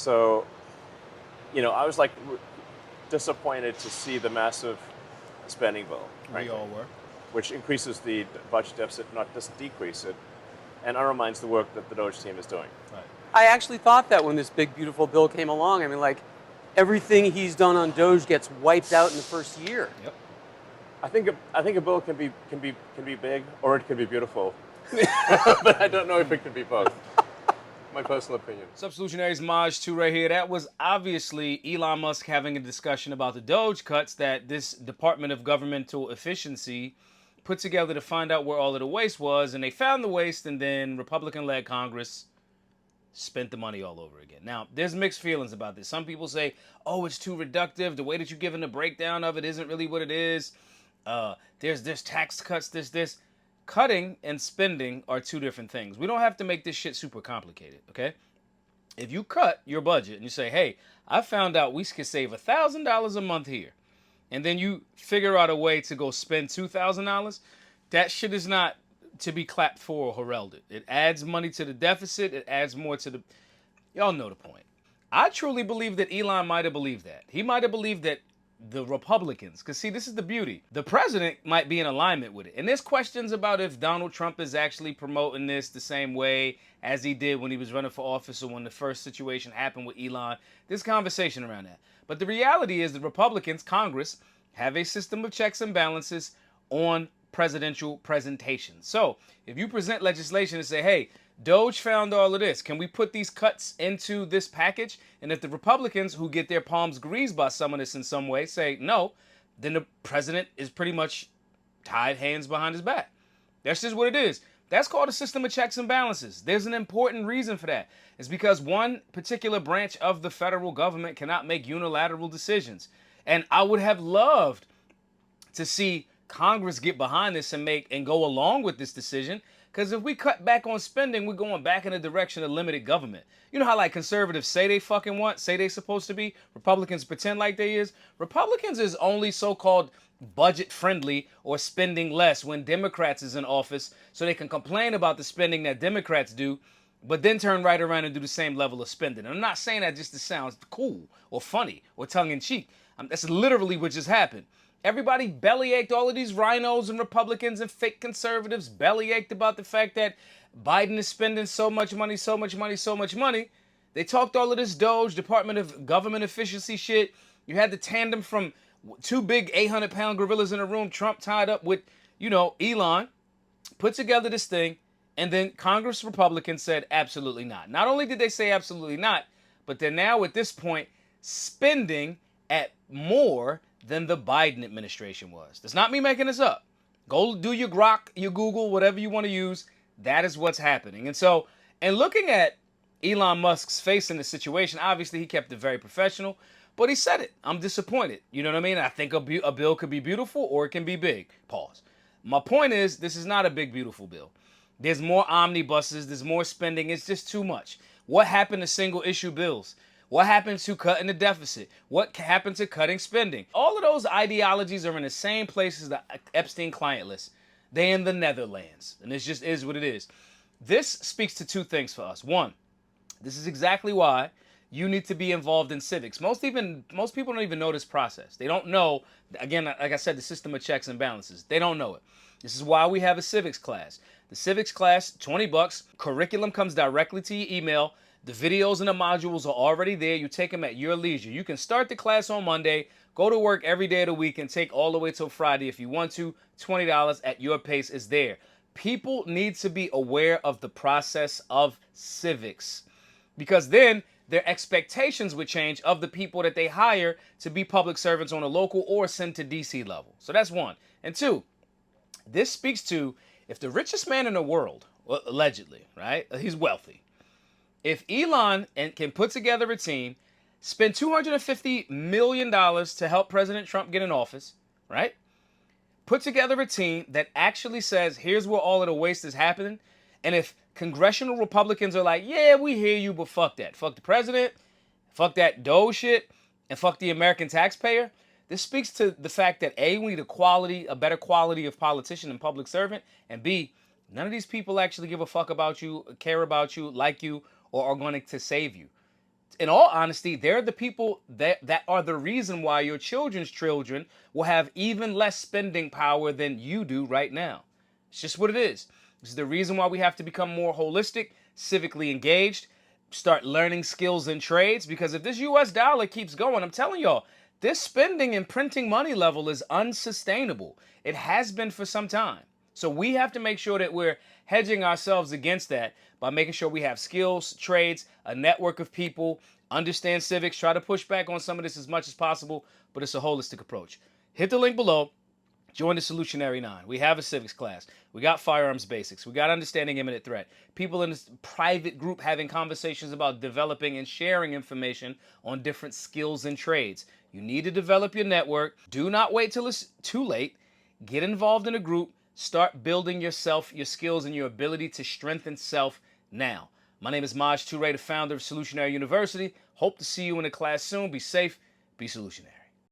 So, I was like disappointed to see the massive spending bill, We frankly, all were. which increases the budget deficit, not just decrease it, and undermines the work that the Doge team is doing. Right. I actually thought that when this big, beautiful bill came along. I mean, like, everything he's done on Doge gets wiped out in the first year. Yep. I think a bill can be big or it can be beautiful, but I don't know if it can be both. My personal opinion. Solutionary's Maj 2 right here. That was obviously Elon Musk having a discussion about the Doge cuts that this Department of Governmental Efficiency put together to find out where all of the waste was, and they found the waste, and then Republican-led Congress spent the money all over again. Now, there's mixed feelings about this. Some people say, oh, it's too reductive. The way that you're giving the breakdown of it isn't really what it is. There's tax cuts, this. Cutting and spending are two different things. We don't have to make this shit super complicated, okay? If you cut your budget and you say, hey, I found out we could save $1,000 a month here, and then you figure out a way to go spend $2,000, that shit is not to be clapped for or heralded. It adds money to the deficit. It adds more to the... Y'all know the point. I truly believe that Elon might have believed that. He might have believed that the Republicans, because see, this is the beauty. The president might be in alignment with it. And there's questions about if Donald Trump is actually promoting this the same way as he did when he was running for office or when the first situation happened with Elon. There's conversation around that. But the reality is the Republicans, Congress, have a system of checks and balances on presidential presentations. So if you present legislation and say, hey, Doge found all of this, can we put these cuts into this package? And if the Republicans, who get their palms greased by some of this in some way, say no, then the president is pretty much tied hands behind his back. That's just what it is. That's called a system of checks and balances. There's an important reason for that. It's because one particular branch of the federal government cannot make unilateral decisions. And I would have loved to see Congress get behind this and go along with this decision. Because if we cut back on spending, we're going back in the direction of limited government. You know how like conservatives say they fucking want, say they supposed to be? Republicans pretend like they is? Republicans is only so-called budget friendly or spending less when Democrats is in office so they can complain about the spending that Democrats do, but then turn right around and do the same level of spending. And I'm not saying that just to sound cool or funny or tongue-in-cheek. That's literally what just happened. Everybody bellyached, all of these rhinos and Republicans and fake conservatives bellyached about the fact that Biden is spending so much money, so much money, so much money. They talked all of this Doge, Department of Government Efficiency shit. You had the tandem from two big 800-pound gorillas in a room, Trump tied up with, Elon, put together this thing, and then Congress Republicans said absolutely not. Not only did they say absolutely not, but they're now at this point spending at more than the Biden administration was. That's not me making this up. Go do your Grok, your Google, whatever you want to use. That is what's happening. And looking at Elon Musk's face in the situation, obviously he kept it very professional, but he said it. I'm disappointed. You know what I mean? I think a bill could be beautiful or it can be big. Pause. My point is, this is not a big, beautiful bill. There's more omnibuses. There's more spending. It's just too much. What happened to single issue bills? What happened to cutting the deficit? What happened to cutting spending? All of those ideologies are in the same place as the Epstein client list. They're in the Netherlands. And it just is what it is. This speaks to two things for us. One, this is exactly why you need to be involved in civics. Most people don't even know this process. They don't know, again, like I said, the system of checks and balances. They don't know it. This is why we have a civics class. The civics class, $20. Curriculum comes directly to your email. The videos and the modules are already there. You take them at your leisure. You can start the class on Monday, go to work every day of the week, and take all the way till Friday if you want to. $20 at your pace is there. People need to be aware of the process of civics, because then their expectations would change of the people that they hire to be public servants on a local or send to DC level. So that's one. And two, this speaks to if the richest man in the world, allegedly, right? He's wealthy. If Elon can put together a team, spend $250 million to help President Trump get in office, right? Put together a team that actually says, here's where all of the waste is happening. And if congressional Republicans are like, yeah, we hear you, but fuck that. Fuck the president, fuck that Doge shit, and fuck the American taxpayer. This speaks to the fact that A, we need a better quality of politician and public servant, and B, none of these people actually give a fuck about you, care about you, like you, or are going to save you. in all honesty, they're the people that are the reason why your children's children will have even less spending power than you do right now. It's just what it is. This is the reason why we have to become more holistic, civically engaged, start learning skills and trades, because if this US dollar keeps going, I'm telling y'all, this spending and printing money level is unsustainable. It has been for some time. So we have to make sure that we're hedging ourselves against that by making sure we have skills, trades, a network of people, understand civics, try to push back on some of this as much as possible, but it's a holistic approach. Hit the link below. Join the Solutionary 9. We have a civics class. We got firearms basics. We got understanding imminent threat. People in this private group having conversations about developing and sharing information on different skills and trades. You need to develop your network. Do not wait till it's too late. Get involved in a group. Start building yourself, your skills, and your ability to strengthen self now. My name is Maj Toure, the founder of Solutionary University. Hope to see you in a class soon. Be safe. Be solutionary.